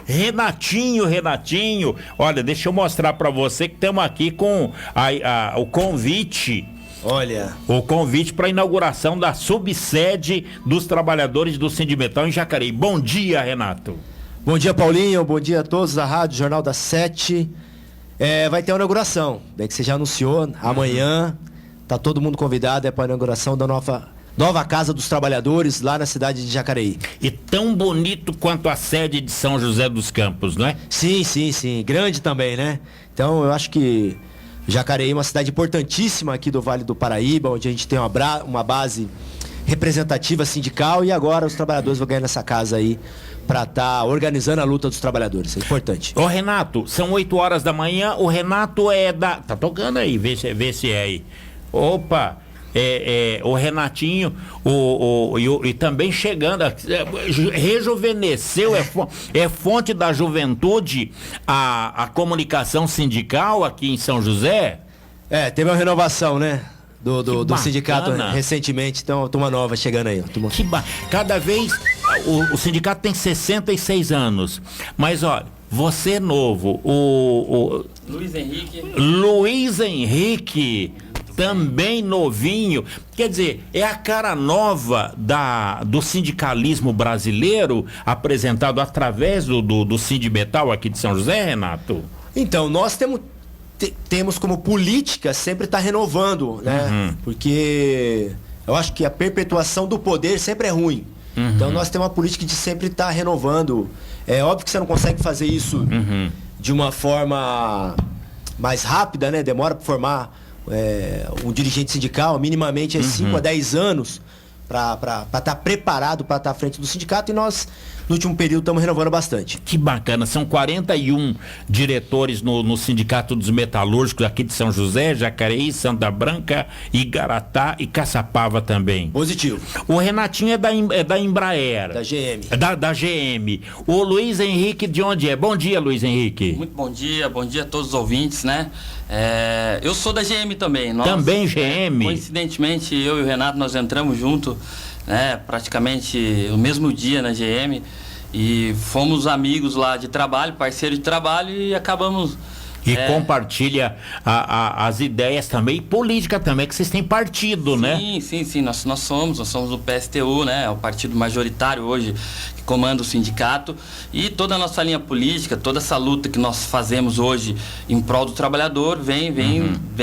Renatinho, olha, deixa eu mostrar para você que estamos aqui com o convite. Olha. O convite para a inauguração da subsede dos trabalhadores do Sindimetal em Jacareí. Bom dia, Renato. Bom dia, Paulinho. Bom dia a todos da Rádio Jornal das 7. Vai ter a inauguração, bem que você já anunciou, amanhã. Tá todo mundo convidado para a inauguração da nova Casa dos Trabalhadores lá na cidade de Jacareí. E tão bonito quanto a sede de São José dos Campos, não é? Sim. Grande também, né? Então eu acho que Jacareí é uma cidade importantíssima aqui do Vale do Paraíba, onde a gente tem uma base representativa sindical, e agora os trabalhadores vão ganhar nessa casa aí para estar organizando a luta dos trabalhadores. É importante. Ô Renato, são 8 horas da manhã, o Renato tá tocando aí, vê se é aí. Opa! O Renatinho, e também chegando, rejuvenesceu, é fonte da juventude a comunicação sindical aqui em São José? Teve uma renovação, né? Do sindicato recentemente, então uma turma nova chegando aí. Cada vez, o sindicato tem 66 anos, mas olha, você é novo, o Luiz Henrique, também novinho, quer dizer, é a cara nova do sindicalismo brasileiro, apresentado através do Sindimetal aqui de São José, Renato? Então, nós temos como política sempre estar renovando, né? Porque eu acho que a perpetuação do poder sempre é ruim. Então nós temos uma política de sempre estar renovando. É óbvio que você não consegue fazer isso de uma forma mais rápida, né? Demora para formar um dirigente sindical, minimamente 5 a 10 anos para estar preparado para estar à frente do sindicato, e nós, no último período, estamos renovando bastante. Que bacana, são 41 diretores no Sindicato dos Metalúrgicos aqui de São José, Jacareí, Santa Branca, Igaratá e Caçapava também. Positivo. O Renatinho é da Embraer. Da GM. Da GM. O Luiz Henrique de onde é? Bom dia, Luiz Henrique. Muito bom dia a todos os ouvintes, né? Eu sou da GM também. Também GM? Coincidentemente, eu e o Renato, nós entramos junto, né, praticamente no mesmo dia na GM, e fomos amigos lá de trabalho, parceiros de trabalho, e acabamos... E compartilha as ideias também, e política também, que vocês têm partido, né? Sim, nós somos o PSTU, né? É o partido majoritário hoje que comanda o sindicato, e toda a nossa linha política, toda essa luta que nós fazemos hoje em prol do trabalhador vem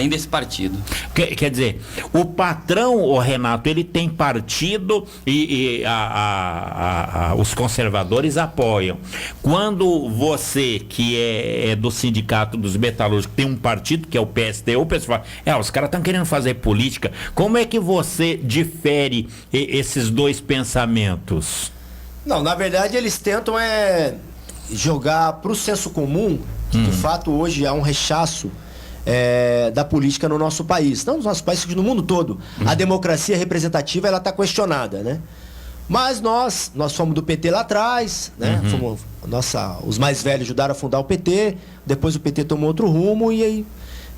desse partido. Quer dizer, o patrão, o Renato, ele tem partido e os conservadores apoiam. Quando você, que é do sindicato dos metalúrgicos, tem um partido que é o PSTU, o pessoal fala, os caras estão querendo fazer política. Como é que você difere esses dois pensamentos? Não, na verdade eles tentam jogar para o senso comum que de fato hoje há um rechaço da política no nosso país, não no nosso país, no mundo todo. A democracia representativa, ela está questionada, né? Mas nós fomos do PT lá atrás, né? Os mais velhos ajudaram a fundar o PT, depois o PT tomou outro rumo, e aí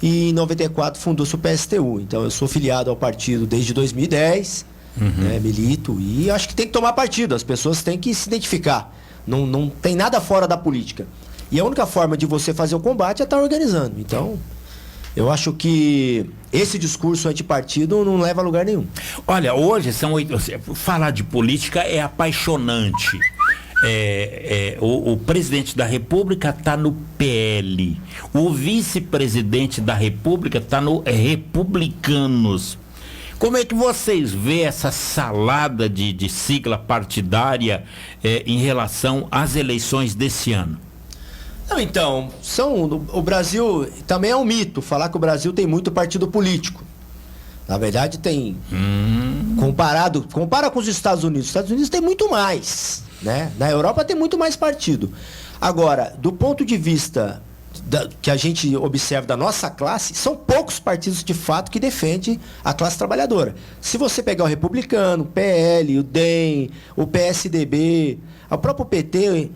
em 94 fundou-se o PSTU. Então eu sou filiado ao partido desde 2010, né? Milito, e acho que tem que tomar partido, as pessoas têm que se identificar, não tem nada fora da política. E a única forma de você fazer o combate é estar organizando. Então, eu acho que esse discurso antipartido não leva a lugar nenhum. Olha, hoje falar de política é apaixonante. O presidente da República está no PL, o vice-presidente da República está no Republicanos. Como é que vocês vê essa salada de sigla partidária em relação às eleições desse ano? Não, então, o Brasil também é um mito falar que o Brasil tem muito partido político. Na verdade tem, compara com os Estados Unidos tem muito mais, né? Na Europa tem muito mais partido. Agora, do ponto de vista que a gente observa da nossa classe, são poucos partidos de fato que defendem a classe trabalhadora. Se você pegar o Republicano, o PL, o DEM, o PSDB, o próprio PT,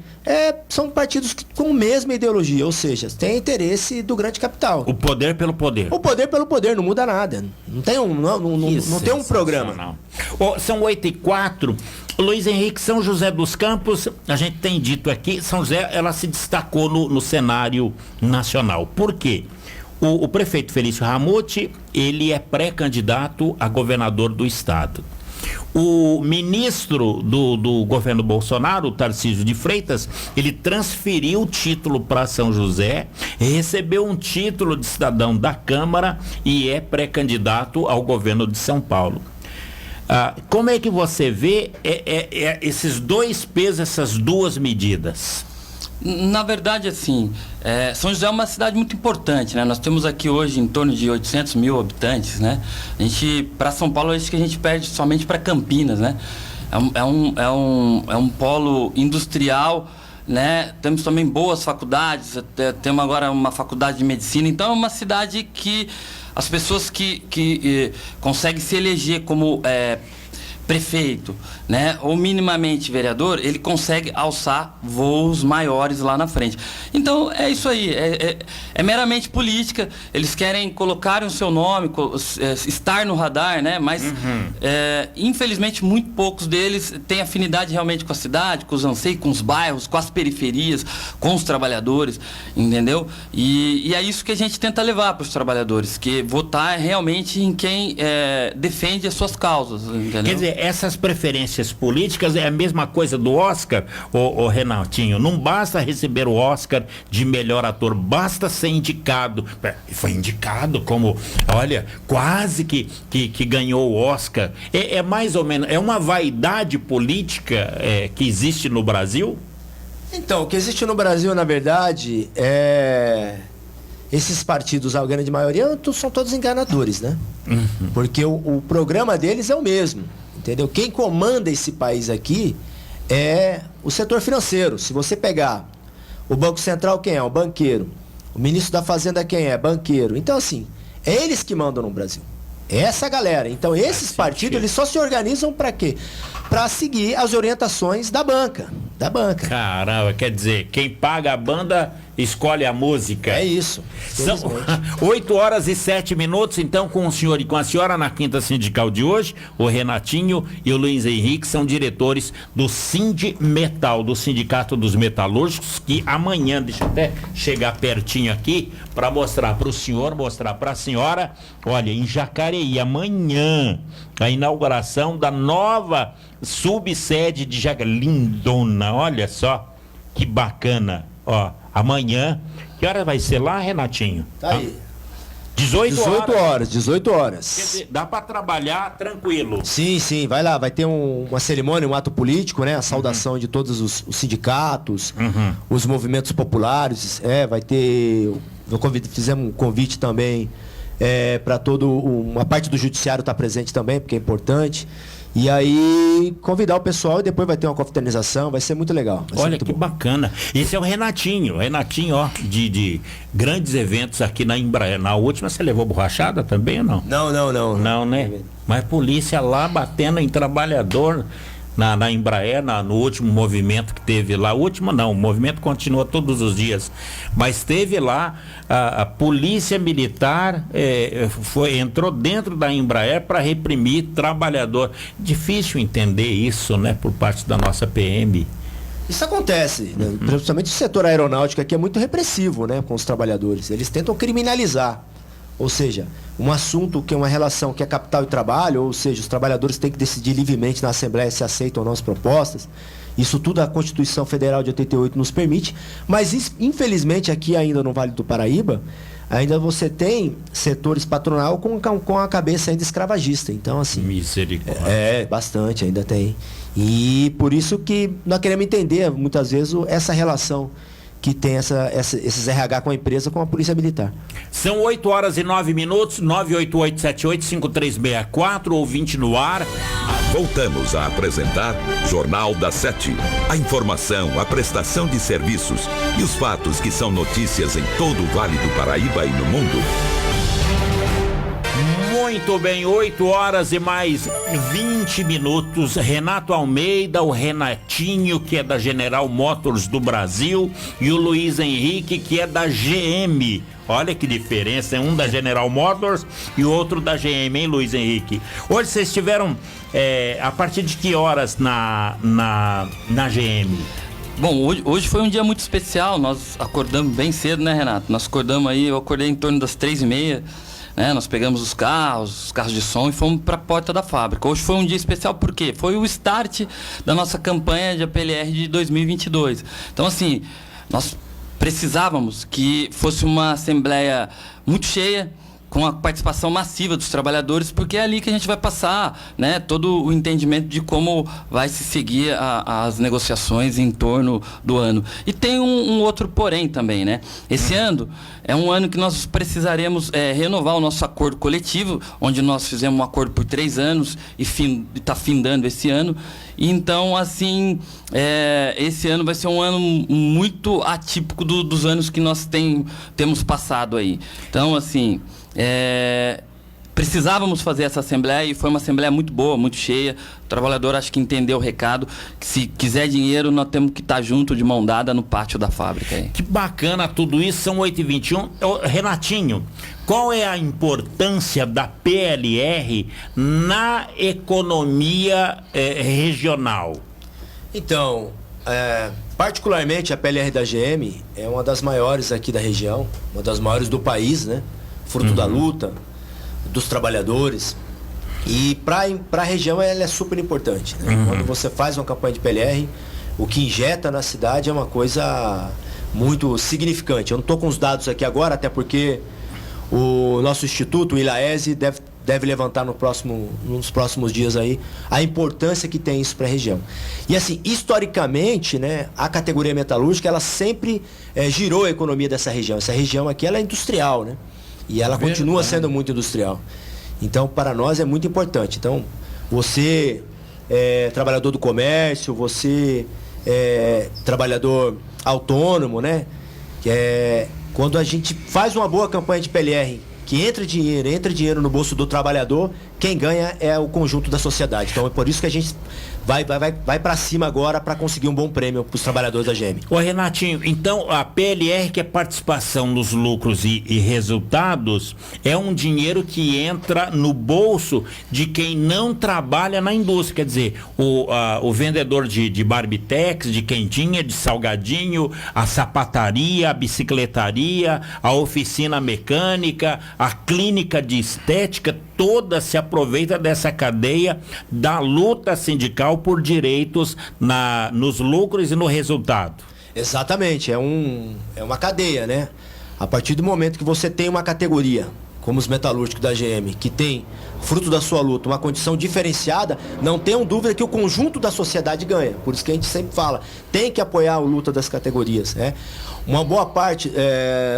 são partidos com a mesma ideologia, ou seja, tem interesse do grande capital. O poder pelo poder. O poder pelo poder, não muda nada. Não tem um programa. São 8h04. Luiz Henrique, São José dos Campos, a gente tem dito aqui, São José, ela se destacou no cenário nacional. Por quê? O prefeito Felício Ramute, ele é pré-candidato a governador do estado. O ministro do governo Bolsonaro, o Tarcísio de Freitas, ele transferiu o título para São José, recebeu um título de cidadão da Câmara e é pré-candidato ao governo de São Paulo. Como é que você vê esses dois pesos, essas duas medidas? Na verdade, assim, São José é uma cidade muito importante, né? Nós temos aqui hoje em torno de 800 mil habitantes, né? Para São Paulo, acho que a gente perde somente para Campinas, né? É um polo industrial, né? Temos também boas faculdades, temos agora uma faculdade de medicina, então é uma cidade que as pessoas que conseguem se eleger como prefeito, né, ou minimamente vereador, ele consegue alçar voos maiores lá na frente. Então é isso aí, é meramente política. Eles querem colocar o seu nome, estar no radar, né? Mas infelizmente muito poucos deles têm afinidade realmente com a cidade, com os anseios, com os bairros, com as periferias, com os trabalhadores, entendeu? E é isso que a gente tenta levar para os trabalhadores, que votar realmente em quem defende as suas causas, entendeu? Quer dizer, essas preferências políticas é a mesma coisa do Oscar, ô Renatinho. Não basta receber o Oscar de melhor ator, basta ser indicado. Foi indicado como, olha, quase que ganhou o Oscar. É mais ou menos, é uma vaidade política que existe no Brasil? Então, o que existe no Brasil, na verdade, esses partidos, a grande maioria, são todos enganadores, né? Porque o programa deles é o mesmo. Entendeu? Quem comanda esse país aqui é o setor financeiro. Se você pegar o Banco Central, quem é? Um banqueiro. O ministro da Fazenda, quem é? Banqueiro. Então, assim, é eles que mandam no Brasil. É essa galera. Então, esses partidos, eles só se organizam para quê? Para seguir as orientações da banca. Caramba, quer dizer, quem paga a banda escolhe a música. É isso. São 8h07, então, com o senhor e com a senhora na Quinta Sindical de hoje, o Renatinho e o Luiz Henrique são diretores do Sindimetal, do Sindicato dos Metalúrgicos, que amanhã, deixa eu até chegar pertinho aqui, para mostrar para o senhor, mostrar para a senhora, olha, em Jacareí, amanhã, a inauguração da nova subsede de Jacareí, lindona, olha só, que bacana, ó. Amanhã, que hora vai ser lá, Renatinho? Tá aí. 18 horas. 18 horas. Quer dizer, dá para trabalhar tranquilo. Sim, vai lá, vai ter uma cerimônia, um ato político, né? A saudação de todos os sindicatos, os movimentos populares, vai ter, fizemos um convite também para uma parte do judiciário estar presente também, porque é importante. E aí, convidar o pessoal e depois vai ter uma confraternização, vai ser muito legal. Olha que bacana. Esse é o Renatinho, ó, de grandes eventos aqui na Embraer. Na última você levou borrachada também ou não? Não. Não, né? Mas polícia lá batendo em trabalhador na Embraer, no último movimento que teve lá. O último não, o movimento continua todos os dias. Mas teve lá a polícia militar, entrou dentro da Embraer para reprimir trabalhador. Difícil entender isso, né, por parte da nossa PM. Isso acontece, né? Principalmente o setor aeronáutico aqui é muito repressivo, né, com os trabalhadores. Eles tentam criminalizar. Ou seja, um assunto que é uma relação que é capital e trabalho, ou seja, os trabalhadores têm que decidir livremente na Assembleia se aceitam ou não as propostas. Isso tudo a Constituição Federal de 88 nos permite, mas infelizmente aqui ainda no Vale do Paraíba, ainda você tem setores patronal com a cabeça ainda escravagista. Então, assim... Misericórdia. Bastante, ainda tem. E por isso que nós queremos entender, muitas vezes, essa relação que tem esses RH com a empresa, com a Polícia Militar. São 8h09, 988785364, ouvinte no ar. Voltamos a apresentar Jornal da 7. A informação, a prestação de serviços e os fatos que são notícias em todo o Vale do Paraíba e no mundo. Muito bem, 8 horas e mais 20 minutos. Renato Almeida, o Renatinho, que é da General Motors do Brasil, e o Luiz Henrique, que é da GM. Olha que diferença, é um da General Motors e o outro da GM, hein, Luiz Henrique? Hoje vocês estiveram a partir de que horas na GM? Bom, hoje foi um dia muito especial, nós acordamos bem cedo, né, Renato? Nós acordamos aí, eu acordei em torno das 3h30, né? Nós pegamos os carros de som e fomos para a porta da fábrica. Hoje foi um dia especial porque foi o start da nossa campanha de APLR de 2022. Então, assim, nós precisávamos que fosse uma assembleia muito cheia, com a participação massiva dos trabalhadores, porque é ali que a gente vai passar, né, todo o entendimento de como vai se seguir as negociações em torno do ano. E tem um outro porém também, né? Esse ano é um ano que nós precisaremos renovar o nosso acordo coletivo, onde nós fizemos um acordo por 3 anos e está findando esse ano. Então, assim, esse ano vai ser um ano muito atípico dos anos que nós temos passado aí. Então, assim, precisávamos fazer essa assembleia e foi uma assembleia muito boa, muito cheia. O trabalhador acho que entendeu o recado, que se quiser dinheiro nós temos que estar junto de mão dada no pátio da fábrica aí. Que bacana tudo isso, são 8h21. Renatinho, qual é a importância da PLR na economia regional? Então, particularmente a PLR da GM é uma das maiores aqui da região, uma das maiores do país, né? Fruto da luta dos trabalhadores. E para a região ela é super importante, né? Quando você faz uma campanha de PLR, o que injeta na cidade é uma coisa muito significante. Eu não estou com os dados aqui agora, até porque o nosso instituto, o ILAESE, deve levantar nos próximos dias aí a importância que tem isso para a região. E assim, historicamente, né, a categoria metalúrgica, ela sempre girou a economia dessa região. Essa região aqui, ela é industrial, né? E ela continua sendo muito industrial. Então, para nós é muito importante. Então, você trabalhador do comércio, você trabalhador autônomo, né? Quando a gente faz uma boa campanha de PLR, que entra dinheiro no bolso do trabalhador, quem ganha é o conjunto da sociedade. Então é por isso que a gente vai para cima agora para conseguir um bom prêmio para os trabalhadores da GM. Ô Renatinho, então a PLR, que é participação nos lucros e resultados, é um dinheiro que entra no bolso de quem não trabalha na indústria, quer dizer, o vendedor de barbitex, de quentinha, de salgadinho, a sapataria, a bicicletaria, a oficina mecânica, a clínica de estética, toda se aproveita dessa cadeia da luta sindical por direitos nos lucros e no resultado. Exatamente, é uma cadeia, né? A partir do momento que você tem uma categoria, como os metalúrgicos da GM, que tem, fruto da sua luta, uma condição diferenciada, não tenham dúvida que o conjunto da sociedade ganha. Por isso que a gente sempre fala, tem que apoiar a luta das categorias, né? Uma boa parte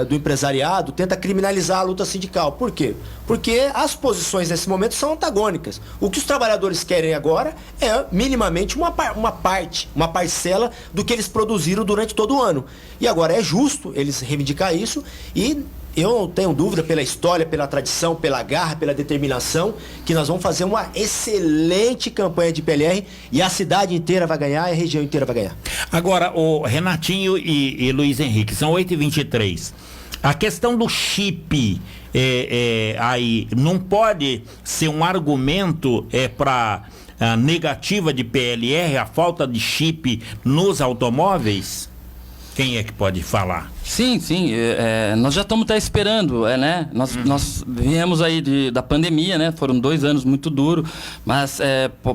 do empresariado tenta criminalizar a luta sindical. Por quê? Porque as posições nesse momento são antagônicas. O que os trabalhadores querem agora é minimamente uma parcela do que eles produziram durante todo o ano. E agora é justo eles reivindicar isso e eu não tenho dúvida, pela história, pela tradição, pela garra, pela determinação, que nós vamos fazer uma excelente campanha de PLR e a cidade inteira vai ganhar e a região inteira vai ganhar. Agora, o Renatinho e Luiz Henrique, são 8h23. A questão do chip aí não pode ser um argumento para a negativa de PLR, a falta de chip nos automóveis? Quem é que pode falar? Sim, nós já estamos até esperando, né? Nós viemos aí da pandemia, né? Foram 2 anos muito duros, mas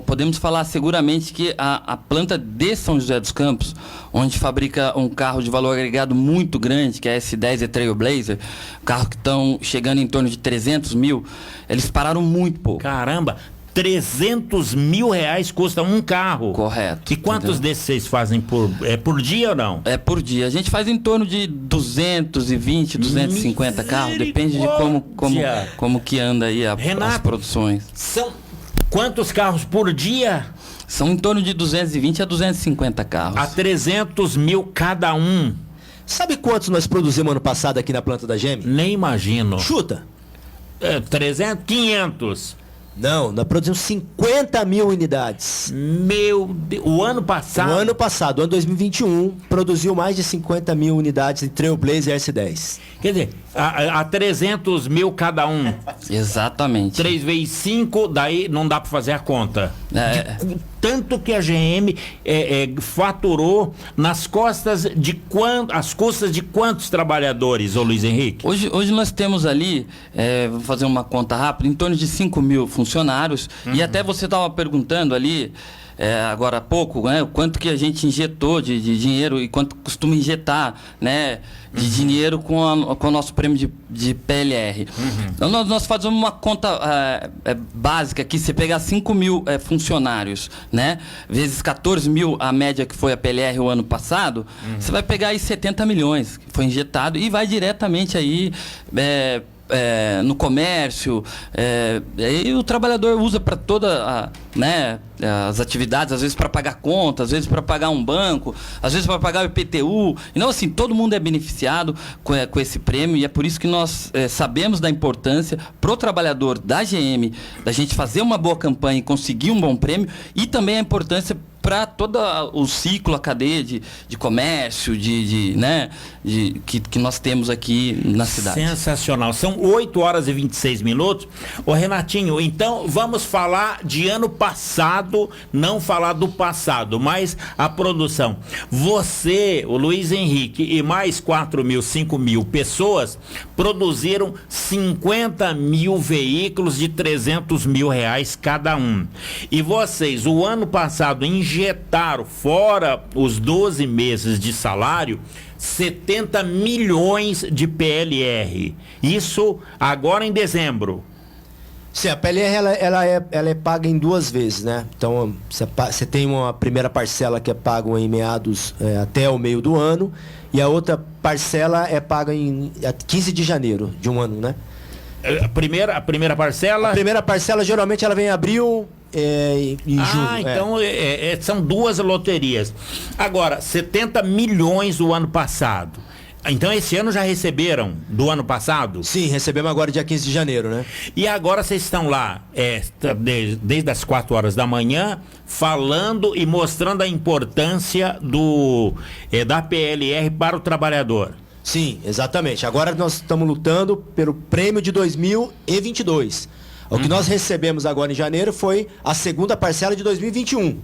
podemos falar seguramente que a planta de São José dos Campos, onde fabrica um carro de valor agregado muito grande, que é a S10 e Trailblazer, carro que estão chegando em torno de 300 mil, eles pararam muito pouco. Caramba! 300 mil reais custa um carro. Correto. E quantos desses vocês fazem por dia ou não? É por dia. A gente faz em torno de 220, 250 carros. Depende de como que anda aí as produções. São quantos carros por dia? São em torno de 220 a 250 carros. A 300 mil cada um. Sabe quantos nós produzimos ano passado aqui na planta da GM? Nem imagino. Chuta. 300, 500. Não, nós produzimos 50 mil unidades. Meu Deus, o ano passado? O ano passado, ano 2021, produziu mais de 50 mil unidades de Trailblazer S10. Quer dizer, a 300 mil cada um. Exatamente. 3 vezes 5, daí não dá para fazer a conta. Tanto que a GM faturou nas costas as custas de quantos trabalhadores, ô Luiz Henrique? Hoje nós temos ali, vou fazer uma conta rápida, em torno de 5 mil funcionários. E até você estava perguntando ali, agora há pouco, né, o quanto que a gente injetou de dinheiro e quanto costuma injetar, né, de dinheiro com o nosso prêmio de PLR. Então nós fazemos uma conta básica aqui, você pegar 5 mil funcionários, né, vezes 14 mil a média que foi a PLR o ano passado, você vai pegar aí 70 milhões que foi injetado e vai diretamente aí no comércio, e o trabalhador usa para toda as atividades, às vezes para pagar conta, às vezes para pagar um banco, às vezes para pagar o IPTU. Então, assim, todo mundo é beneficiado com esse prêmio, e é por isso que nós sabemos da importância pro trabalhador da GM, da gente fazer uma boa campanha e conseguir um bom prêmio, e também a importância para todo o ciclo, a cadeia de comércio, que nós temos aqui na cidade. Sensacional. São 8 horas e 26 minutos. Ô Renatinho, então vamos falar de ano passado, não falar do passado, mas a produção. Você, o Luiz Henrique e mais 4 mil, 5 mil pessoas produziram 50 mil veículos de 300 mil reais cada um. E vocês, o ano passado, injetaram, fora os 12 meses de salário, 70 milhões de PLR. Isso agora em dezembro. Sim, a PLR ela é paga em 2 vezes, né? Então você tem uma primeira parcela que é paga em meados até o meio do ano, e a outra parcela é paga em 15 de janeiro de um ano, né? A primeira parcela? A primeira parcela geralmente ela vem em abril e junho. Então são 2 loterias. Agora, 70 milhões do ano passado. Então esse ano já receberam do ano passado? Sim, recebemos agora dia 15 de janeiro, né? E agora vocês estão lá desde as 4 horas da manhã falando e mostrando a importância da PLR para o trabalhador. Sim, exatamente. Agora nós estamos lutando pelo prêmio de 2022. O que nós recebemos agora em janeiro foi a segunda parcela de 2021.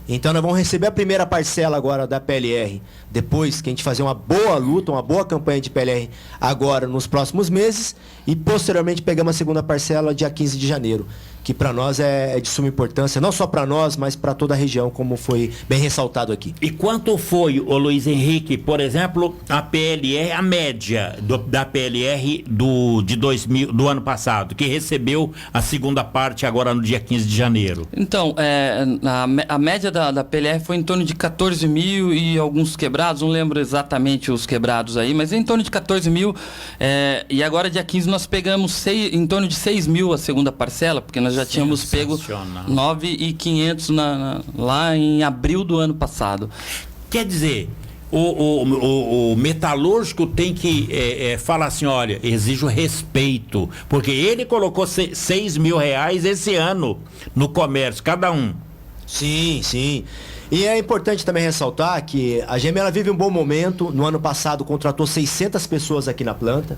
Então nós vamos receber a primeira parcela agora da PLR, depois que a gente fazer uma boa luta, uma boa campanha de PLR agora nos próximos meses, e posteriormente pegamos a segunda parcela dia 15 de janeiro, que para nós é de suma importância, não só para nós, mas para toda a região, como foi bem ressaltado aqui. E quanto foi, ô Luiz Henrique, por exemplo, a PLR, a média da PLR do ano passado, que recebeu a segunda parte agora no dia 15 de janeiro? Então, a média da PLR foi em torno de 14 mil e alguns quebrados, não lembro exatamente os quebrados aí, mas em torno de 14 mil, e agora dia 15 nós pegamos em torno de 6 mil a segunda parcela, porque nós já tínhamos pego 9.500 lá em abril do ano passado. Quer dizer, o metalúrgico tem que falar assim, olha, exijo respeito, porque ele colocou 6 mil reais esse ano no comércio, cada um. Sim, sim. E é importante também ressaltar que a GM ela vive um bom momento. No ano passado contratou 600 pessoas aqui na planta,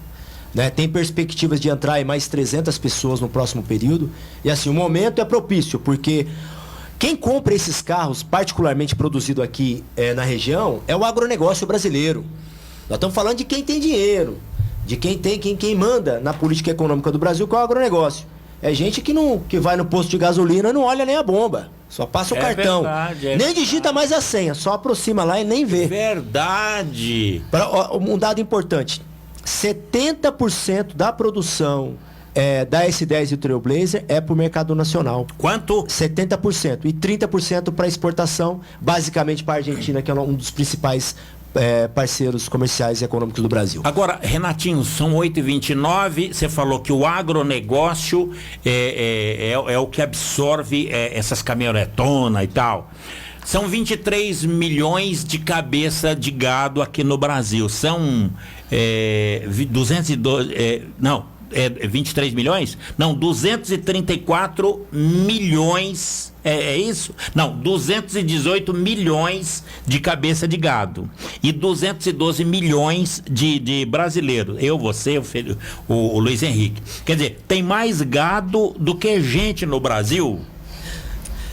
né? Tem perspectivas de entrar em mais 300 pessoas no próximo período. E assim, o momento é propício, porque quem compra esses carros, particularmente produzido aqui na região, é o agronegócio brasileiro. Nós estamos falando de quem tem dinheiro, de quem manda na política econômica do Brasil, que é o agronegócio. É gente que vai no posto de gasolina e não olha nem a bomba. Só passa o cartão. Nem digita mais a senha, só aproxima lá e nem vê. Verdade. Um dado importante: 70% da produção da S10 e o Trailblazer é para o mercado nacional. Quanto? 70%. E 30% para exportação, basicamente para a Argentina, que é um dos principais parceiros comerciais e econômicos do Brasil. Agora, Renatinho, são 8h29, você falou que o agronegócio é o que absorve essas caminhonetonas e tal. São 23 milhões de cabeça de gado aqui no Brasil. São 23 milhões? Não, 234 milhões, é isso? Não, 218 milhões de cabeça de gado e 212 milhões de brasileiros. Eu, você, o Luiz Henrique. Quer dizer, tem mais gado do que gente no Brasil?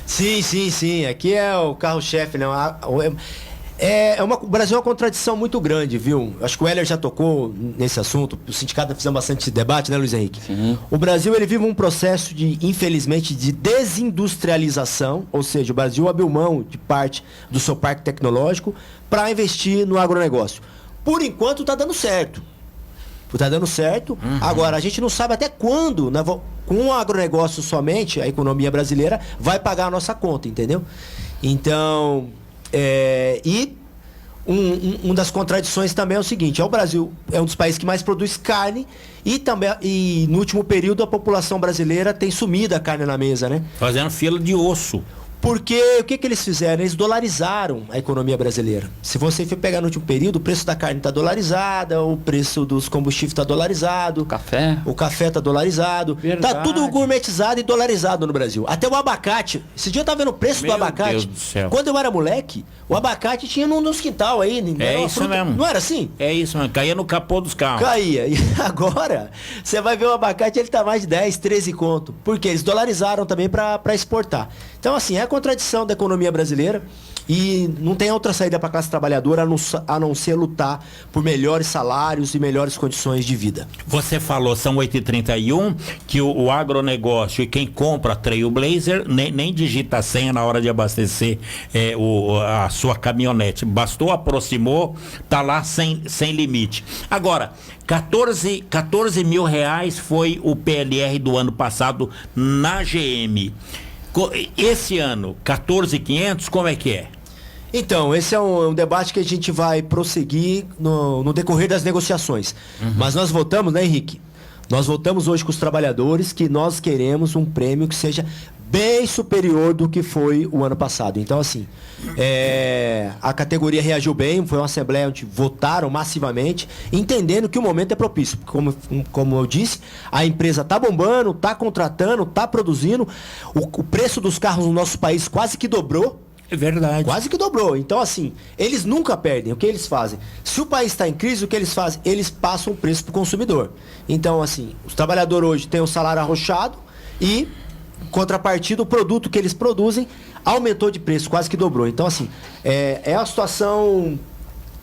Sim. Aqui é o carro-chefe, né? O Brasil é uma contradição muito grande, viu? Acho que o Heller já tocou nesse assunto. O sindicato fizemos bastante debate, né, Luiz Henrique? Sim. O Brasil, ele vive um processo infelizmente, de desindustrialização, ou seja, o Brasil abriu mão de parte do seu parque tecnológico para investir no agronegócio. Por enquanto está dando certo. Agora, a gente não sabe até quando, né, com o agronegócio somente, a economia brasileira vai pagar a nossa conta, entendeu? Então... uma das contradições também é o seguinte: o Brasil é um dos países que mais produz carne e no último período a população brasileira tem sumido a carne na mesa, né? Fazendo fila de osso. Porque o que eles fizeram? Eles dolarizaram a economia brasileira. Se você for pegar no último período, o preço da carne está dolarizado, o preço dos combustíveis está dolarizado. O café está dolarizado. Está tudo gourmetizado e dolarizado no Brasil. Até o abacate. Esse dia eu estava vendo o preço do abacate. Deus do céu. Quando eu era moleque, o abacate tinha nos quintal aí. Isso mesmo. Não era assim? É isso mesmo. Caía no capô dos carros. Caía. E agora, você vai ver o abacate, ele está mais de 10, 13 conto. Porque eles dolarizaram também para exportar. Então, assim, é a contradição da economia brasileira e não tem outra saída para a classe trabalhadora a não ser lutar por melhores salários e melhores condições de vida. Você falou, são 8h31, que o agronegócio e quem compra a Trailblazer nem digita a senha na hora de abastecer a sua caminhonete. Bastou, aproximou, tá lá sem limite. Agora, 14 mil reais foi o PLR do ano passado na GM. Esse ano, 14.500, como é que é? Então, esse é um debate que a gente vai prosseguir no decorrer das negociações. Mas nós votamos, né, Henrique? Nós votamos hoje com os trabalhadores que nós queremos um prêmio que seja bem superior do que foi o ano passado. Então, assim, a categoria reagiu bem, foi uma assembleia onde votaram massivamente, entendendo que o momento é propício. Como eu disse, a empresa está bombando, está contratando, está produzindo. O preço dos carros no nosso país quase que dobrou. É verdade. Quase que dobrou. Então, assim, eles nunca perdem. O que eles fazem? Se o país está em crise, o que eles fazem? Eles passam o preço para o consumidor. Então, assim, os trabalhadores hoje têm o salário arrochado e... contrapartida, o produto que eles produzem aumentou de preço, quase que dobrou. Então, assim,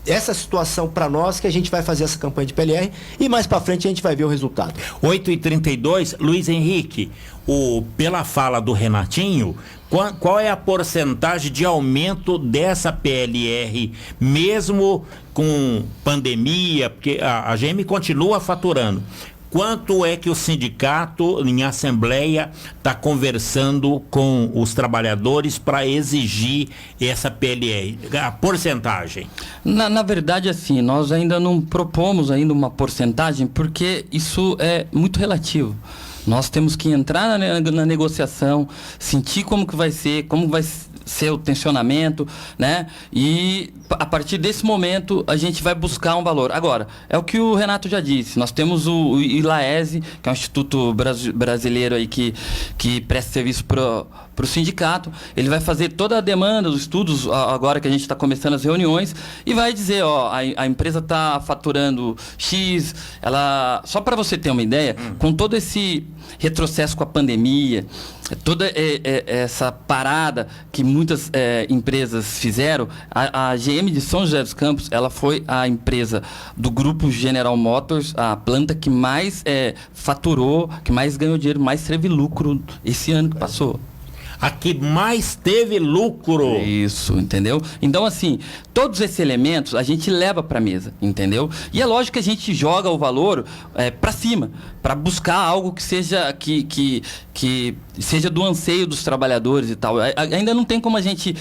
essa situação para nós que a gente vai fazer essa campanha de PLR e mais para frente a gente vai ver o resultado. 8h32, Luiz Henrique, pela fala do Renatinho, qual é a porcentagem de aumento dessa PLR, mesmo com pandemia, porque a GM continua faturando? Quanto é que o sindicato, em assembleia, está conversando com os trabalhadores para exigir essa PLR? A porcentagem? Na verdade, assim, nós ainda não propomos ainda uma porcentagem, porque isso é muito relativo. Nós temos que entrar na negociação, sentir como vai ser o tensionamento, né? E a partir desse momento a gente vai buscar um valor. Agora, é o que o Renato já disse, nós temos o ILAESE, que é um instituto brasileiro aí que presta serviço para o sindicato. Ele vai fazer toda a demanda dos estudos, agora que a gente está começando as reuniões, e vai dizer, a empresa está faturando X, só para você ter uma ideia, com todo esse retrocesso com a pandemia, toda essa parada que muitas empresas fizeram, a GM de São José dos Campos, ela foi a empresa do grupo General Motors, a planta que mais faturou, que mais ganhou dinheiro, mais teve lucro esse ano que passou. A que mais teve lucro. Isso, entendeu? Então, assim, todos esses elementos a gente leva para a mesa, entendeu? E é lógico que a gente joga o valor para cima, para buscar algo que seja que seja do anseio dos trabalhadores e tal. Ainda não tem como a gente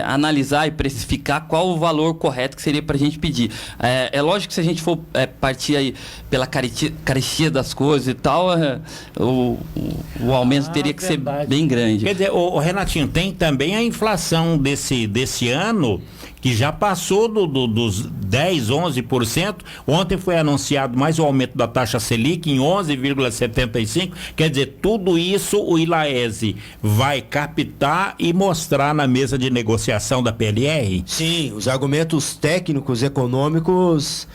analisar e precificar qual o valor correto que seria para a gente pedir. É lógico que se a gente for partir aí pela carestia das coisas e tal, o aumento teria que ser bem grande. Quer dizer, o Renatinho, tem também a inflação desse ano que já passou dos 10, 11%. Ontem foi anunciado mais o aumento da taxa Selic em 11,75%. Quer dizer, tudo isso o Ilaese vai captar e mostrar na mesa de negociação da PLR? Sim, os argumentos técnicos, econômicos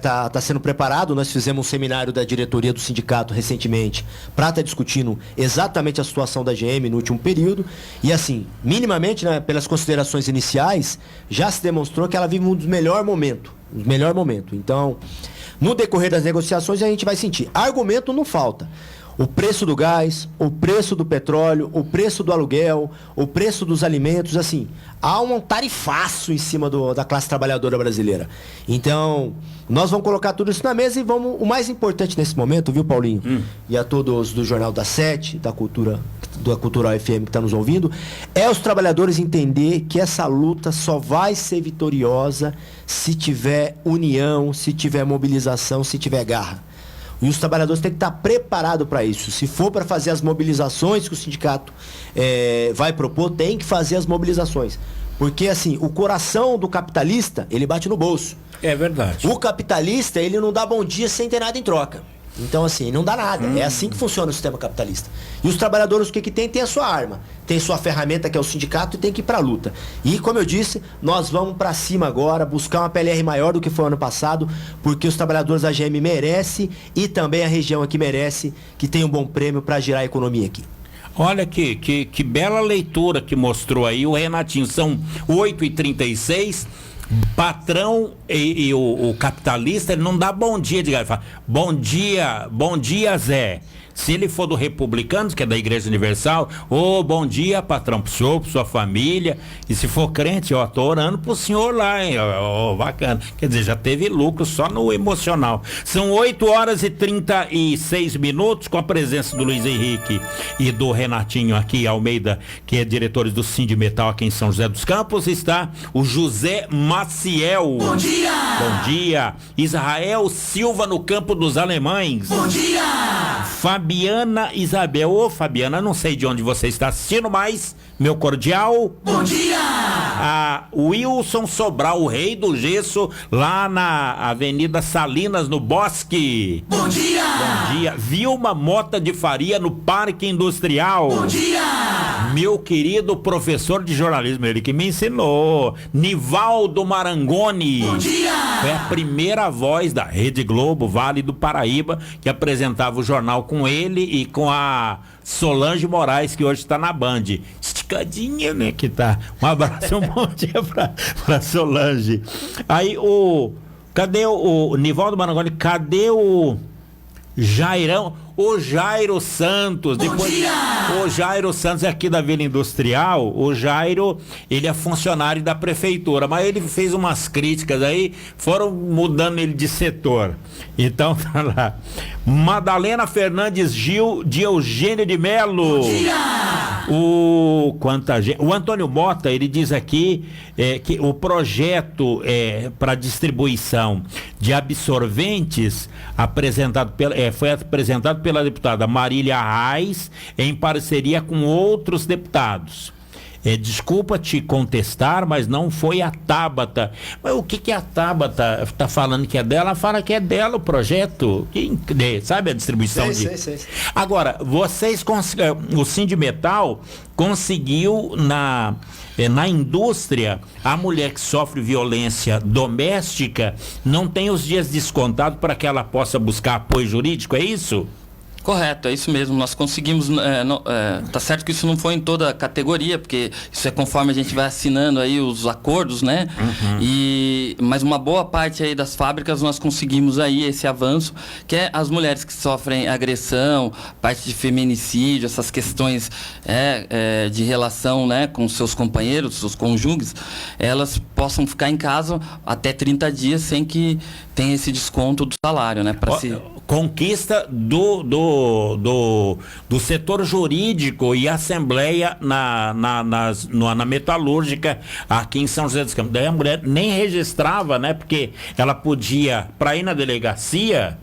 tá sendo preparado. Nós fizemos um seminário da diretoria do sindicato recentemente para estar discutindo exatamente a situação da GM no último período. E assim, minimamente, né, pelas considerações iniciais, já se demonstrou que ela vive um dos melhores momentos. Então, no decorrer das negociações, a gente vai sentir. Argumento não falta. O preço do gás, o preço do petróleo, o preço do aluguel, o preço dos alimentos, assim, há um tarifaço em cima da classe trabalhadora brasileira. Então, nós vamos colocar tudo isso na mesa e vamos, o mais importante nesse momento, viu, Paulinho? E a todos do Jornal da Sete, da Cultural FM que está nos ouvindo, é os trabalhadores entender que essa luta só vai ser vitoriosa se tiver união, se tiver mobilização, se tiver garra. E os trabalhadores têm que estar preparados para isso. Se for para fazer as mobilizações que o sindicato vai propor, tem que fazer as mobilizações. Porque, assim, o coração do capitalista, ele bate no bolso. É verdade. O capitalista, ele não dá bom dia sem ter nada em troca. Então, assim, não dá nada. É assim que funciona o sistema capitalista. E os trabalhadores, o que tem? Tem a sua arma. Tem sua ferramenta, que é o sindicato, e tem que ir pra luta. E, como eu disse, nós vamos pra cima agora, buscar uma PLR maior do que foi o ano passado, porque os trabalhadores da GM merecem, e também a região aqui merece, que tem um bom prêmio para girar a economia aqui. Olha que bela leitura que mostrou aí o Renatinho. São 8h36. Patrão e o capitalista, ele não dá bom dia, ele fala, bom dia Zé. Se ele for do Republicanos, que é da Igreja Universal, bom dia, patrão, pro senhor, pra sua família. E se for crente, tô orando pro senhor lá, hein? Bacana. Quer dizer, já teve lucro só no emocional. São 8h36, com a presença do Luiz Henrique e do Renatinho aqui, Almeida, que é diretores do Sindimetal aqui em São José dos Campos. Está o José Maciel. Bom dia! Bom dia! Israel Silva no Campo dos Alemães. Bom dia! Fabiana Isabel. Ô, Fabiana, não sei de onde você está assistindo, mas meu cordial bom dia! A Wilson Sobral, o rei do gesso, lá na Avenida Salinas, no Bosque. Bom dia! Bom dia. Vilma Mota de Faria, no Parque Industrial. Bom dia! Meu querido professor de jornalismo, ele que me ensinou, Nivaldo Marangoni. Bom dia! Foi a primeira voz da Rede Globo, Vale do Paraíba, que apresentava o jornal com ele e com a Solange Moraes, que hoje está na Band. Esticadinha, né, que tá. Um abraço, um bom dia pra Solange. Aí cadê o Nivaldo Marangoni? Cadê o Jairão? O Jairo Santos, depois, o Jairo Santos é aqui da Vila Industrial. O Jairo, ele é funcionário da prefeitura, mas ele fez umas críticas aí, foram mudando ele de setor. Então tá lá. Madalena Fernandes Gil de Eugênio de Melo. O Antônio Mota, ele diz aqui que o projeto para distribuição de absorventes foi apresentado pela deputada Marília Reis em parceria com outros deputados. Desculpa te contestar, mas não foi a Tabata. Mas o que a Tabata está falando que é dela? Ela fala que é dela o projeto. Sabe a distribuição sei. Agora, o Sindimetal conseguiu na indústria, a mulher que sofre violência doméstica não tem os dias descontados para que ela possa buscar apoio jurídico, é isso? Correto, é isso mesmo. Nós conseguimos, tá certo que isso não foi em toda a categoria, porque isso é conforme a gente vai assinando aí os acordos, né? Mas uma boa parte aí das fábricas nós conseguimos aí esse avanço, que é as mulheres que sofrem agressão, parte de feminicídio, essas questões de relação, né, com seus companheiros, seus cônjuges, elas possam ficar em casa até 30 dias sem que tenha esse desconto do salário, né? Conquista do setor jurídico e assembleia na metalúrgica aqui em São José dos Campos. Daí a mulher nem registrava, né? Porque ela podia, para ir na delegacia,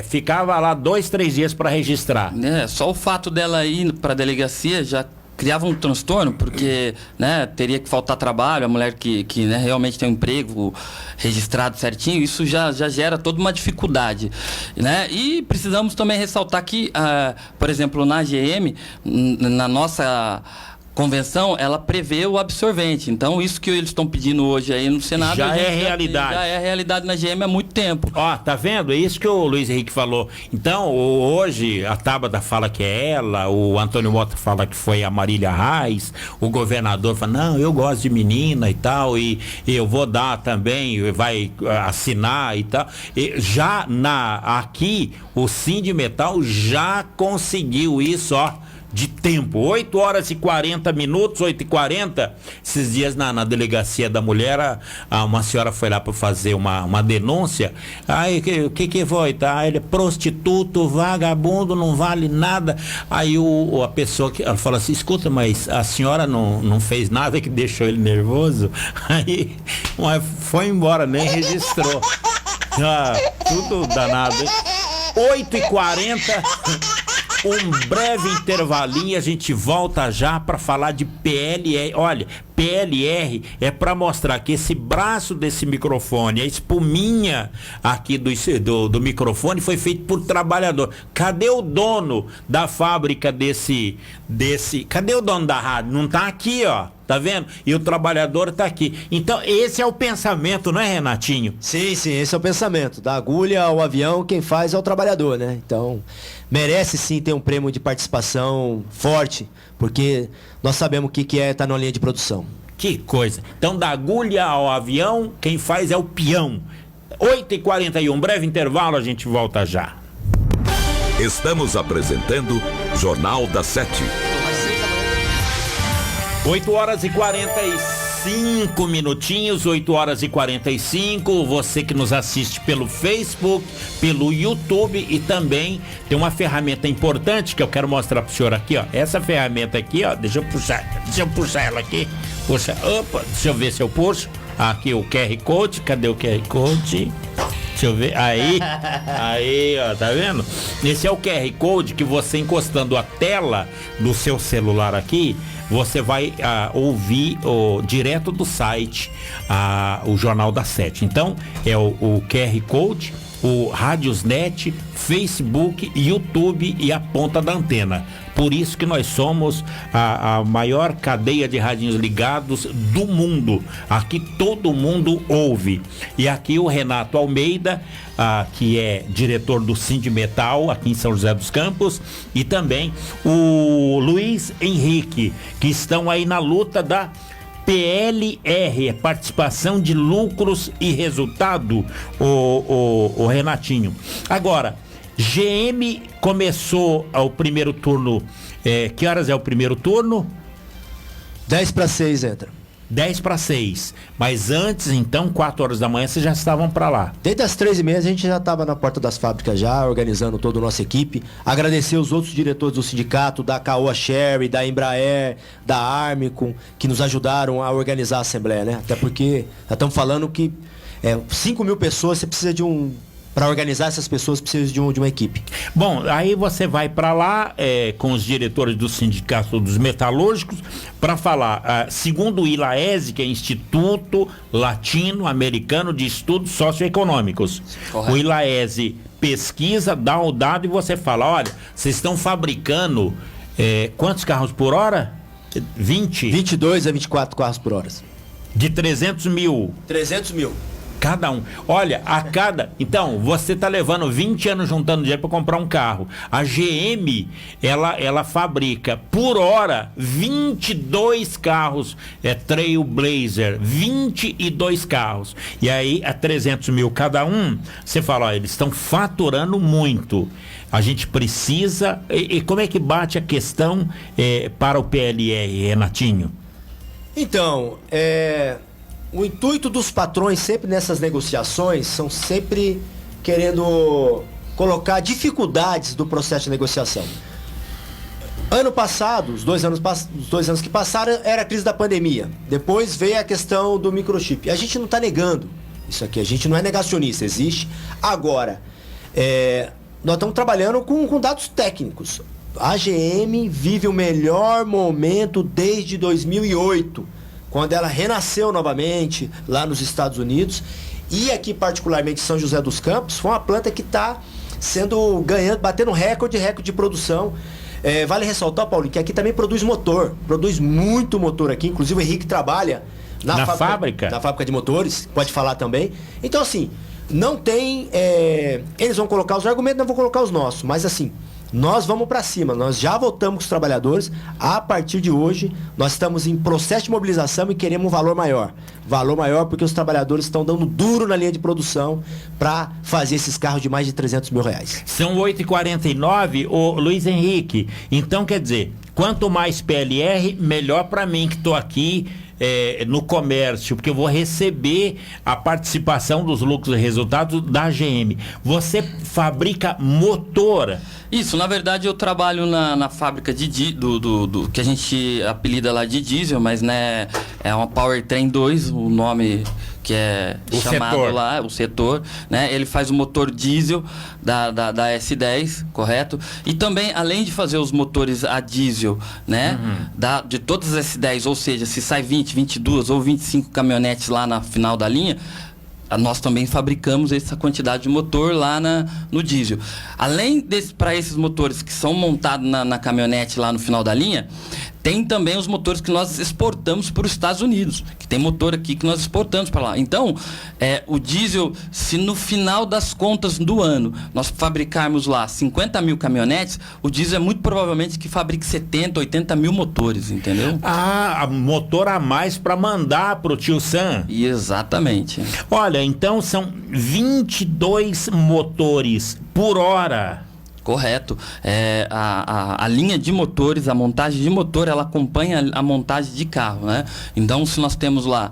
ficava lá 2, 3 dias para registrar. Só o fato dela ir para a delegacia já criava um transtorno, porque, né, teria que faltar trabalho, a mulher que né, realmente tem um emprego registrado certinho, isso já gera toda uma dificuldade, né? E precisamos também ressaltar que, por exemplo, na GM, na nossa convenção, ela prevê o absorvente. Então, isso que eles estão pedindo hoje aí no Senado... Já é realidade. Já é realidade na GM há muito tempo. Ó, tá vendo? É isso que o Luiz Henrique falou. Então, hoje, a Tabata fala que é ela, o Antônio Mota fala que foi a Marília Reis, o governador fala, não, eu gosto de menina e tal, e eu vou dar também, vai assinar e tal. E já aqui, o Sindimetal já conseguiu isso, ó, de tempo, 8 horas e 40 minutos, 8h40, esses dias na delegacia da mulher, uma senhora foi lá para fazer uma denúncia, aí o que foi, tá? Ele é prostituto, vagabundo, não vale nada, aí a pessoa, ela fala assim, escuta, mas a senhora não fez nada que deixou ele nervoso, aí foi embora, nem registrou, tudo danado, hein? 8h40, um breve intervalinho, a gente volta já para falar de PLR. Olha, PLR é para mostrar que esse braço desse microfone, a espuminha aqui do microfone foi feito por trabalhador. Cadê o dono da fábrica desse? Cadê o dono da rádio? Não tá aqui, ó. Tá vendo? E o trabalhador tá aqui. Então, esse é o pensamento, não é, Renatinho? Sim, esse é o pensamento. Da agulha ao avião, quem faz é o trabalhador, né? Então, merece sim ter um prêmio de participação forte, porque nós sabemos o que é estar numa linha de produção. Que coisa. Então, da agulha ao avião, quem faz é o peão. 8h41, breve intervalo, a gente volta já. Estamos apresentando Jornal da 7. 8 horas e 45 minutinhos, 8 horas e 45. Você que nos assiste pelo Facebook, pelo YouTube, e também tem uma ferramenta importante que eu quero mostrar pro senhor aqui, ó. Essa ferramenta aqui, ó, deixa eu puxar ela aqui. Puxa, opa, deixa eu ver se eu puxo. Aqui o QR Code, cadê o QR Code? Deixa eu ver, aí, ó, tá vendo? Esse é o QR Code que você, encostando a tela do seu celular aqui, você vai ouvir direto do site o Jornal da 7. Então, é o QR Code, o Radiosnet, Facebook, YouTube e a ponta da antena. Por isso que nós somos a maior cadeia de radinhos ligados do mundo. Aqui todo mundo ouve. E aqui o Renato Almeida, que é diretor do Sindimetal aqui em São José dos Campos, e também o Luiz Henrique, que estão aí na luta da PLR, participação de lucros e resultado, o Renatinho. Agora, GM começou o primeiro turno, que horas é o primeiro turno? 5:50 entra. 5:50, mas antes, então, 4 horas da manhã, vocês já estavam para lá? Desde as 3h30 a gente já estava na porta das fábricas já, organizando toda a nossa equipe. Agradecer os outros diretores do sindicato, da Caoa Sherry, da Embraer, da Armicom, que nos ajudaram a organizar a Assembleia, né? Até porque já estamos falando que 5.000 pessoas, você precisa de para organizar essas pessoas, precisa de uma equipe. Bom, aí você vai para lá com os diretores do Sindicato dos Metalúrgicos para falar, segundo o ILAESE, que é Instituto Latino-Americano de Estudos Socioeconômicos. Correto. O ILAESE pesquisa, dá o dado e você fala, olha, vocês estão fabricando quantos carros por hora? 22 a 24 carros por hora. De 300 mil. 300 mil. Cada um. Olha, então, você está levando 20 anos juntando dinheiro para comprar um carro. A GM, ela fabrica por hora 22 carros, Trailblazer, 22 carros. E aí, a 300 mil cada um, você fala, ó, eles estão faturando muito. A gente precisa... E como é que bate a questão para o PLR, Renatinho? Então, o intuito dos patrões sempre nessas negociações são sempre querendo colocar dificuldades do processo de negociação. Ano passado, os dois anos que passaram, era a crise da pandemia. Depois veio a questão do microchip. A gente não está negando isso aqui, a gente não é negacionista, existe. Agora, nós estamos trabalhando com dados técnicos. A GM vive o melhor momento desde 2008, quando ela renasceu novamente lá nos Estados Unidos. E aqui, particularmente, São José dos Campos, foi uma planta que está batendo recorde de produção. Vale ressaltar, Paulinho, que aqui também produz motor, produz muito motor aqui. Inclusive o Henrique trabalha na fábrica de motores, pode falar também. Então, assim, não tem... eles vão colocar os argumentos, não vão colocar os nossos, mas assim... Nós vamos para cima, nós já voltamos com os trabalhadores. A partir de hoje, nós estamos em processo de mobilização e queremos um valor maior. Valor maior porque os trabalhadores estão dando duro na linha de produção para fazer esses carros de mais de 300 mil reais. São 8h49, ô Luiz Henrique. Então, quer dizer, quanto mais PLR, melhor para mim que estou aqui no comércio, porque eu vou receber a participação dos lucros e resultados da GM. Você fabrica motor? Isso, na verdade eu trabalho na fábrica do que a gente apelida lá de diesel, mas né, é uma Powertrain 2, o nome que é chamado setor. Lá, o setor, né? Ele faz o motor diesel da S10, correto? E também, além de fazer os motores a diesel, né? De todas as S10, ou seja, se sai 20, 22 ou 25 caminhonetes lá na final da linha, nós também fabricamos essa quantidade de motor lá no diesel. Além para esses motores que são montados na caminhonete lá no final da linha, tem também os motores que nós exportamos para os Estados Unidos, que tem motor aqui que nós exportamos para lá. Então, o diesel, se no final das contas do ano nós fabricarmos lá 50 mil caminhonetes, o diesel é muito provavelmente que fabrique 70, 80 mil motores, entendeu? Motor a mais para mandar para o tio Sam. Exatamente. Olha, então são 22 motores por hora. Correto. A linha de motores, a montagem de motor, ela acompanha a montagem de carro, né? Então, se nós temos lá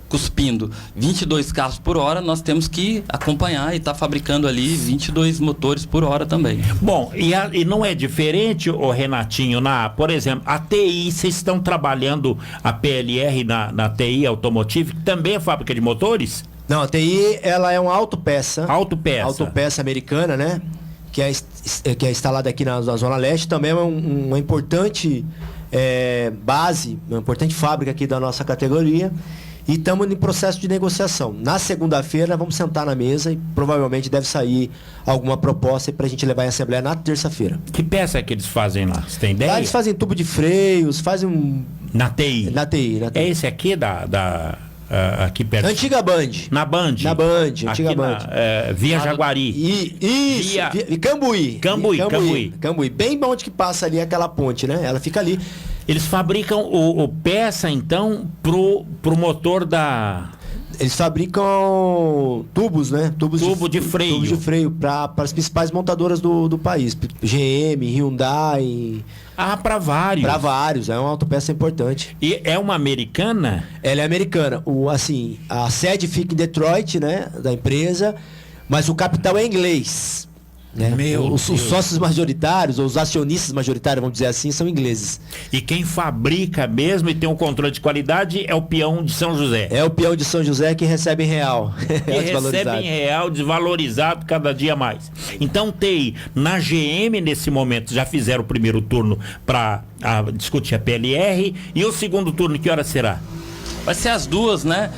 cuspindo 22 carros por hora, nós temos que acompanhar e estar fabricando ali 22 motores por hora também. Bom, e não é diferente, Renatinho, por exemplo, a TI, vocês estão trabalhando a PLR na TI Automotive, que também é fábrica de motores? Não, a TI, ela é uma autopeça. Autopeça americana, né? Que é instalada aqui na Zona Leste. Também é uma importante base, uma importante fábrica aqui da nossa categoria. E estamos em processo de negociação. Na segunda-feira vamos sentar na mesa e provavelmente deve sair alguma proposta para a gente levar em assembleia na terça-feira. Que peça é que eles fazem lá? Você tem ideia? Lá eles fazem tubo de freios, fazem Na TI? Na TI. É esse aqui aqui perto? Antiga Band. Na Band? Antiga Band. Via Jaguari. Isso, Cambuí. Bem onde que passa ali aquela ponte, né? Ela fica ali. Eles fabricam o peça, então, pro motor da... Eles fabricam tubos, né? Tubo de freio. Tubos de freio para as principais montadoras do país. GM, Hyundai... para vários. Para vários, é uma autopeça importante. E é uma americana? Ela é americana. A sede fica em Detroit, né? Da empresa, mas o capital é inglês. Né? Os sócios majoritários, ou os acionistas majoritários, vamos dizer assim, são ingleses. E quem fabrica mesmo e tem um controle de qualidade é o peão de São José. É o peão de São José que recebe em real. Recebe em real, desvalorizado cada dia mais. Então na GM nesse momento já fizeram o primeiro turno para discutir a PLR, e o segundo turno que hora será? Vai ser as duas, né?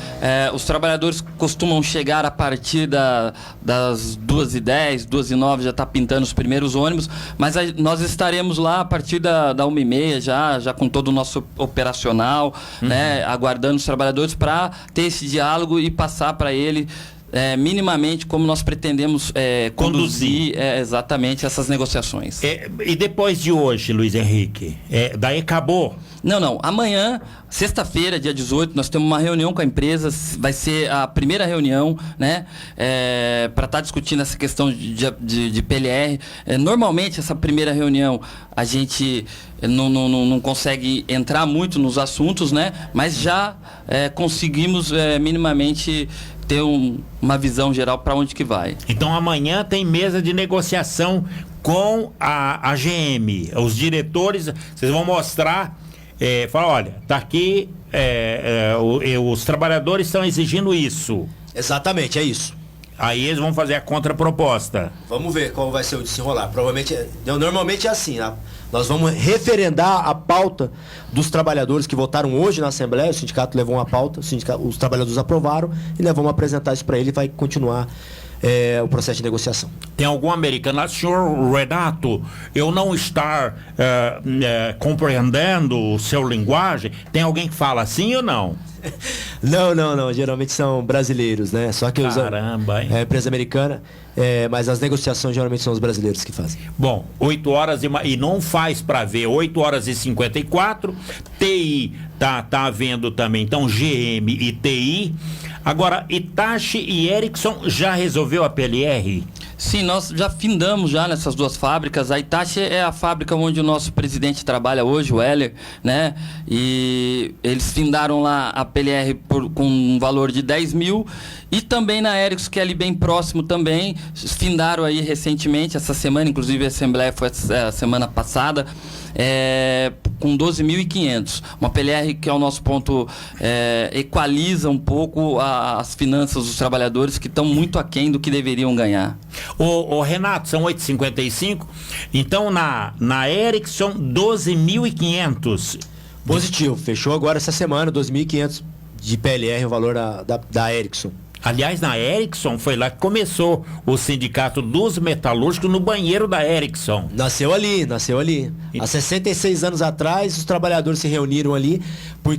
Os trabalhadores costumam chegar a partir das 2h10, 2h09, já está pintando os primeiros ônibus, mas nós estaremos lá a partir da 1h30, já com todo o nosso operacional, né? Aguardando os trabalhadores para ter esse diálogo e passar para ele minimamente como nós pretendemos conduzir exatamente essas negociações. E depois de hoje, Luiz Henrique, daí acabou? Não. Amanhã, sexta-feira, dia 18, nós temos uma reunião com a empresa. Vai ser a primeira reunião, né? Para estar discutindo essa questão de PLR. Normalmente, essa primeira reunião, a gente não consegue entrar muito nos assuntos, né? Mas já conseguimos minimamente ter uma visão geral para onde que vai. Então amanhã tem mesa de negociação com a GM. Os diretores, vocês vão mostrar, falar, olha, tá aqui, os trabalhadores estão exigindo isso. Exatamente, é isso. Aí eles vão fazer a contraproposta. Vamos ver qual vai ser o desenrolar. Normalmente é assim, né? Nós vamos referendar a pauta dos trabalhadores que votaram hoje na Assembleia. O sindicato levou uma pauta, os trabalhadores aprovaram e nós vamos apresentar isso para ele e vai continuar o processo de negociação. Tem algum americano lá, senhor Renato, eu não estar compreendendo o seu linguagem? Tem alguém que fala assim ou não? Não. Geralmente são brasileiros, né? Só que Caramba, hein? É empresa americana, mas as negociações geralmente são os brasileiros que fazem. Bom, 8 horas e não faz para ver, 8 horas e 54. TI tá havendo também, então GM e TI. Agora, Hitachi e Ericsson já resolveu a PLR? Sim, nós já findamos já nessas duas fábricas. A Hitachi é a fábrica onde o nosso presidente trabalha hoje, o Heller, né? E eles findaram lá a PLR com um valor de 10 mil. E também na Ericsson, que é ali bem próximo também, findaram aí recentemente, essa semana, inclusive a Assembleia foi a semana passada, com 12.500. Uma PLR que, ao nosso ponto, equaliza um pouco as finanças dos trabalhadores, que estão muito aquém do que deveriam ganhar. Ô Renato, são 8h55, então na Ericsson 12.500. Positivo, fechou agora essa semana 2.500 de PLR, o valor da Ericsson. Aliás, na Ericsson foi lá que começou o sindicato dos metalúrgicos, no banheiro da Ericsson. Nasceu ali. Há 66 anos atrás, os trabalhadores se reuniram ali por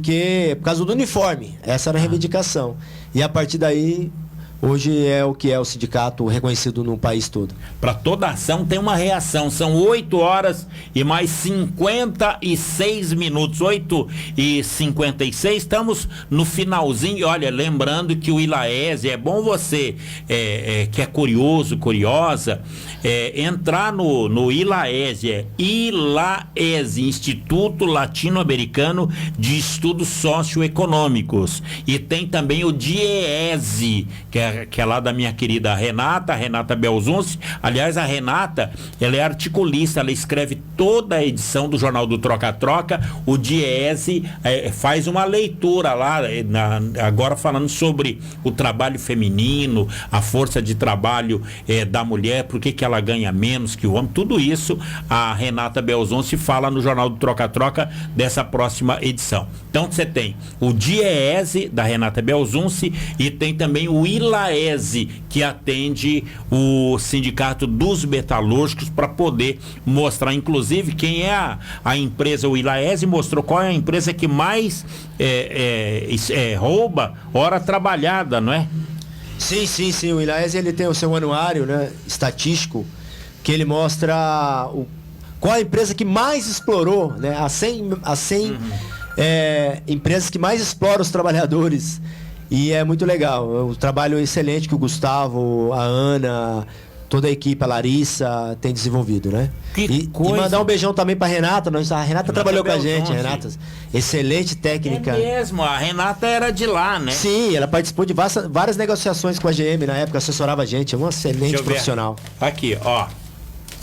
causa do uniforme. Essa era a reivindicação. E a partir daí, hoje é o que é o sindicato reconhecido no país todo. Para toda ação tem uma reação. São 8 horas e mais 56 minutos. 8h56. Estamos no finalzinho. Olha, lembrando que o ILAESE, é bom você que é curiosa, entrar no ILAESE. ILAESE, Instituto Latino-Americano de Estudos Socioeconômicos. E tem também o DIEESE, que é lá da minha querida Renata Belzunce. Aliás, a Renata, ela é articulista, ela escreve toda a edição do Jornal do Troca-Troca. O DIEESE faz uma leitura lá, agora falando sobre o trabalho feminino, a força de trabalho da mulher, por que ela ganha menos que o homem, tudo isso a Renata Belzunce fala no Jornal do Troca-Troca dessa próxima edição. Então você tem o DIEESE da Renata Belzunce e tem também o ILAESE, que atende o sindicato dos metalúrgicos, para poder mostrar, inclusive, quem é a empresa. O ILAESE mostrou qual é a empresa que mais rouba hora trabalhada, não é? Sim. O ILAESE, ele tem o seu anuário, né, estatístico, que ele mostra qual a empresa que mais explorou, né, as 100 empresas que mais exploram os trabalhadores. E é muito legal, o trabalho excelente que o Gustavo, a Ana, toda a equipe, a Larissa tem desenvolvido, né? E mandar um beijão também pra Renata. A Renata trabalhou com a gente, Renata, excelente técnica. É mesmo, a Renata era de lá, né? Sim, ela participou de várias negociações com a GM na época, assessorava a gente, é uma excelente profissional. Aqui, ó,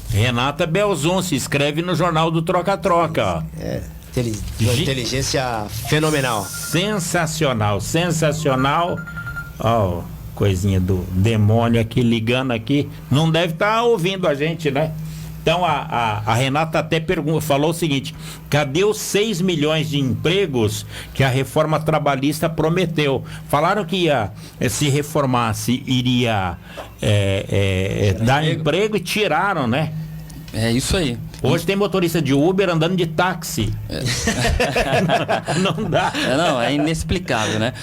Renata Belzunce, escreve no Jornal do Troca-Troca, ó. Inteligência fenomenal. Sensacional. Ó, coisinha do demônio aqui ligando aqui. Não deve estar ouvindo a gente, né? Então a Renata até falou o seguinte: cadê os 6 milhões de empregos que a reforma trabalhista prometeu? Falaram que se reformasse iria dar emprego e tiraram, né? É isso aí. Hoje tem motorista de Uber andando de táxi. Não dá. É inexplicável, né?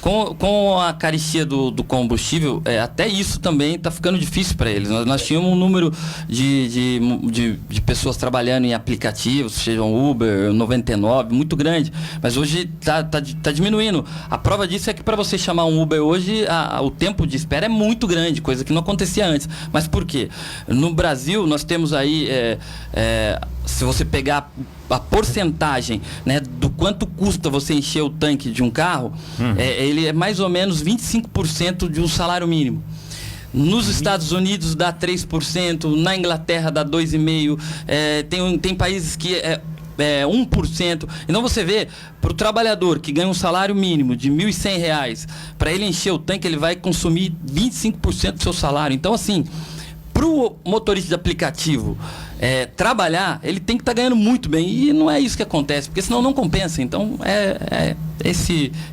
Com a carestia do combustível, até isso também está ficando difícil para eles. Nós tínhamos um número de pessoas trabalhando em aplicativos, sejam Uber, 99, muito grande. Mas hoje tá diminuindo. A prova disso é que para você chamar um Uber hoje, o tempo de espera é muito grande, coisa que não acontecia antes. Mas por quê? No Brasil, nós temos aí, se você pegar a porcentagem, né, do quanto custa você encher o tanque de um carro, ele é mais ou menos 25% de um salário mínimo. Nos Estados Unidos dá 3%, na Inglaterra dá 2,5%, tem países que 1%. Então você vê, para o trabalhador que ganha um salário mínimo de R$ 1.100, para ele encher o tanque, ele vai consumir 25% do seu salário. Então, assim, para o motorista de aplicativo trabalhar, ele tem que estar ganhando muito bem. E não é isso que acontece, porque senão não compensa. Então, é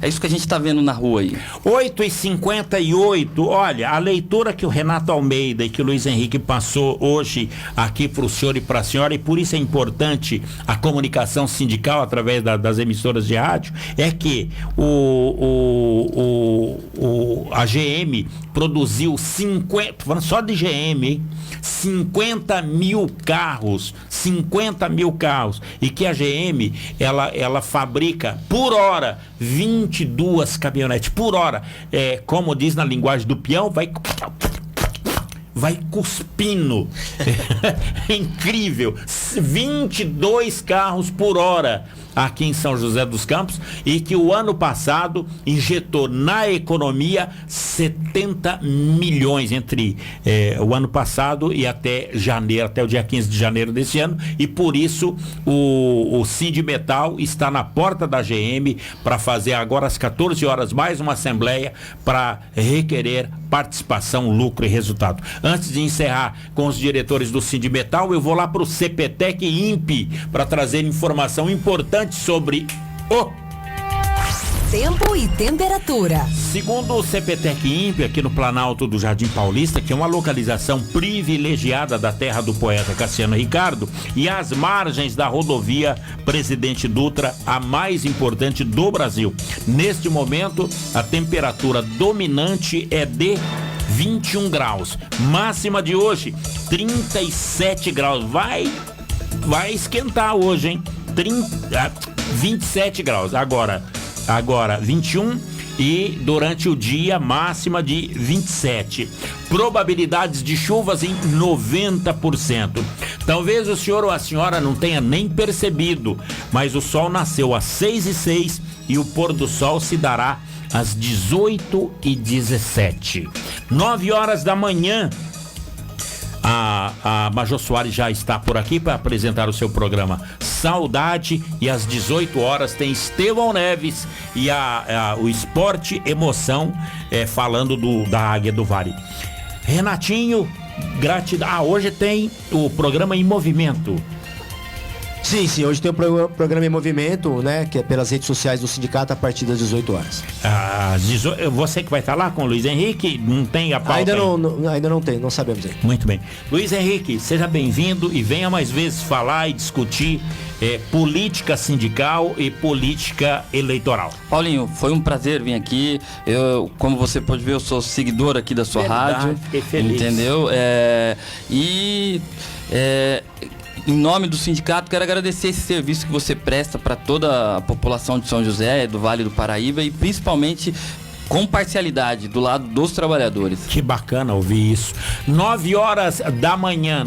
isso que a gente está vendo na rua aí. 8h58, olha, a leitura que o Renato Almeida e que o Luiz Henrique passou hoje aqui para o senhor e para a senhora, e por isso é importante a comunicação sindical através das emissoras de rádio, é que a GM produziu 50, falando só de GM, hein? 50 mil carros, e que a GM, ela fabrica por hora 22 caminhonetes por hora. Como diz na linguagem do peão, vai cuspindo. É incrível. 22 carros por hora aqui em São José dos Campos, e que o ano passado injetou na economia 70 milhões entre o ano passado e até janeiro, até o dia 15 de janeiro desse ano, e por isso o Sindimetal está na porta da GM para fazer agora às 14 horas mais uma assembleia para requerer participação, lucro e resultado. Antes de encerrar com os diretores do Sindimetal, eu vou lá para o CPTEC e INPE para trazer informação importante sobre o tempo e temperatura. Segundo o CPTEC e INPE, aqui no Planalto do Jardim Paulista, que é uma localização privilegiada da terra do poeta Cassiano Ricardo e às margens da rodovia Presidente Dutra, a mais importante do Brasil. Neste momento, a temperatura dominante é de 21 graus. Máxima de hoje, 37 graus. Vai esquentar hoje, hein? 27 graus. Agora 21, e durante o dia máxima de 27. Probabilidades de chuvas em 90%. Talvez o senhor ou a senhora não tenha nem percebido, mas o sol nasceu às 6h06 e o pôr do sol se dará às 18h17. 9 horas da manhã. A Major Soares já está por aqui para apresentar o seu programa Saudade, e às 18 horas tem Estevão Neves e o Esporte Emoção falando da Águia do Vale. Renatinho, gratidão. Hoje tem o programa Em Movimento. Sim, hoje tem o programa Em Movimento, né, que é pelas redes sociais do sindicato a partir das 18 horas. Você que vai estar lá com o Luiz Henrique, não tem a pauta? Ainda não tem, não sabemos ainda. Muito bem. Luiz Henrique, seja bem-vindo e venha mais vezes falar e discutir política sindical e política eleitoral. Paulinho, foi um prazer vir aqui. Eu, como você pode ver, eu sou seguidor aqui da sua rádio. Fiquei feliz. Entendeu? Em nome do sindicato, quero agradecer esse serviço que você presta para toda a população de São José, do Vale do Paraíba, e principalmente com parcialidade do lado dos trabalhadores. Que bacana ouvir isso. 9 horas da manhã.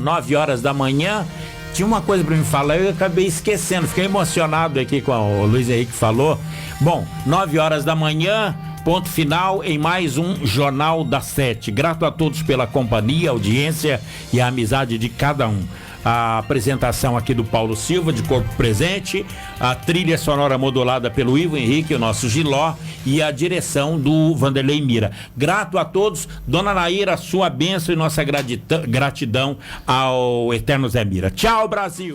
Tinha uma coisa para me falar, eu acabei esquecendo, fiquei emocionado aqui com o Luiz Henrique falou. Bom, 9 horas da manhã, ponto final em mais um Jornal da 7. Grato a todos pela companhia, audiência e a amizade de cada um. A apresentação aqui do Paulo Silva, de corpo presente, a trilha sonora modulada pelo Ivo Henrique, o nosso Giló, e a direção do Vanderlei Mira. Grato a todos. Dona Naíra, sua bênção e nossa gratidão ao eterno Zé Mira. Tchau, Brasil!